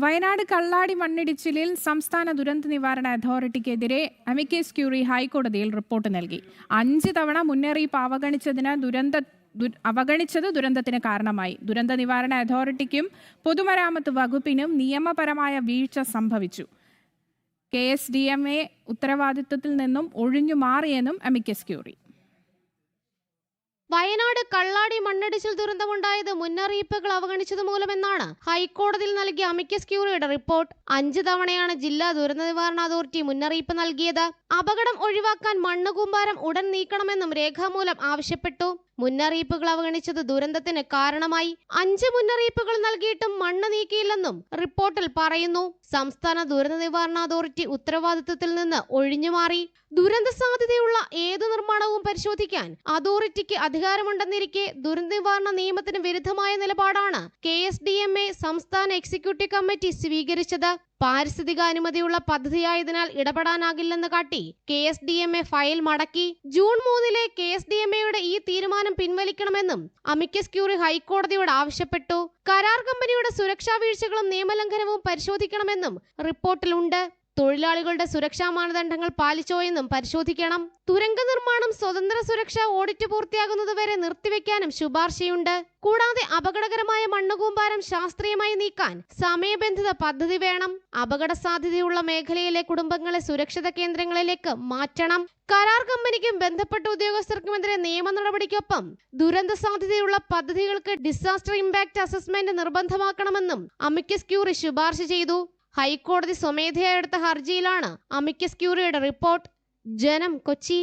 വയനാട് കള്ളാടി മണ്ണിടിച്ചിലിൽ സംസ്ഥാന ദുരന്ത നിവാരണ അതോറിറ്റിക്കെതിരെ അമിക്കസ് ക്യൂറി ഹൈക്കോടതിയിൽ റിപ്പോർട്ട് നൽകി. 5 തവണ മുന്നറിയിപ്പ് അവഗണിച്ചത് ദുരന്തത്തിന് കാരണമായി. ദുരന്ത നിവാരണ അതോറിറ്റിക്കും പൊതുമരാമത്ത് വകുപ്പിനും നിയമപരമായ വീഴ്ച സംഭവിച്ചു. KSDMA ഉത്തരവാദിത്വത്തിൽ നിന്നും ഒഴിഞ്ഞു മാറിയെന്നും അമിക്കസ് ക്യൂറി. വയനാട് കള്ളാടി മണ്ണിടിച്ചിൽ ദുരന്തമുണ്ടായത് മുന്നറിയിപ്പുകൾ അവഗണിച്ചത് മൂലമെന്നാണ് ഹൈക്കോടതിയിൽ നൽകിയ അമിക്കസ് ക്യൂറിയുടെ റിപ്പോർട്ട്. 5 തവണയാണ് ജില്ലാ ദുരന്ത നിവാരണ അതോറിറ്റി മുന്നറിയിപ്പ് നൽകിയത്. അപകടം ഒഴിവാക്കാൻ മണ്ണ് കൂമ്പാരം ഉടൻ നീക്കണമെന്നും രേഖാമൂലം ആവശ്യപ്പെട്ടു. മുന്നറിയിപ്പുകൾ അവഗണിച്ചത് ദുരന്തത്തിന് കാരണമായി. 5 മുന്നറിയിപ്പുകൾ നൽകിയിട്ടും മണ്ണ് നീക്കിയില്ലെന്നും റിപ്പോർട്ടിൽ പറയുന്നു. സംസ്ഥാന ദുരന്ത നിവാരണ അതോറിറ്റി ഉത്തരവാദിത്വത്തിൽ നിന്ന് ഒഴിഞ്ഞുമാറി. ദുരന്ത സാധ്യതയുള്ള ഏതു നിർമ്മാണവും പരിശോധിക്കാൻ അതോറിറ്റിക്ക് അധികാരമുണ്ടെന്നിരിക്കെ ദുരന്ത നിവാരണ നിയമത്തിന് വിരുദ്ധമായ നിലപാടാണ് KSDMA സംസ്ഥാന എക്സിക്യൂട്ടീവ് കമ്മിറ്റി സ്വീകരിച്ചത്. പാരിസ്ഥിതിക അനുമതിയുള്ള പദ്ധതിയായതിനാൽ ഇടപെടാനാകില്ലെന്ന് കാട്ടി KSDMA ഫയൽ മടക്കി. ജൂൺ 3 KSDMAയുടെ ഈ തീരുമാനം പിൻവലിക്കണമെന്നും അമിക്കസ് ക്യൂറി ഹൈക്കോടതിയോട് ആവശ്യപ്പെട്ടു. കരാർ കമ്പനിയുടെ സുരക്ഷാ വീഴ്ചകളും നിയമലംഘനവും പരിശോധിക്കണമെന്നും റിപ്പോർട്ടിലുണ്ട്. തൊഴിലാളികളുടെ സുരക്ഷാ മാനദണ്ഡങ്ങൾ പാലിച്ചോയെന്നും പരിശോധിക്കണം. തുരങ്ക നിർമ്മാണം സ്വതന്ത്ര സുരക്ഷാ ഓഡിറ്റ് പൂർത്തിയാകുന്നതുവരെ നിർത്തിവെക്കാനും ശുപാർശയുണ്ട്. കൂടാതെ അപകടകരമായ മണ്ണുകൂമ്പാരം ശാസ്ത്രീയമായി നീക്കാൻ സമയബന്ധിത പദ്ധതി വേണം. അപകട സാധ്യതയുള്ള മേഖലയിലെ കുടുംബങ്ങളെ സുരക്ഷിത കേന്ദ്രങ്ങളിലേക്ക് മാറ്റണം. കരാർ കമ്പനിക്കും ബന്ധപ്പെട്ട ഉദ്യോഗസ്ഥർക്കുമെതിരെ നിയമ നടപടിക്കൊപ്പം ദുരന്ത സാധ്യതയുള്ള പദ്ധതികൾക്ക് ഡിസാസ്റ്റർ ഇമ്പാക്ട് അസസ്മെന്റ് നിർബന്ധമാക്കണമെന്നും അമിക്കസ് ക്യൂറി ശുപാർശ ചെയ്തു. ഹൈക്കോടതി സ്വമേധയാ എടുത്ത ഹർജിയിലാണ് അമിക്കസ് ക്യൂറിയുടെ റിപ്പോർട്ട്. ജനം, കൊച്ചി.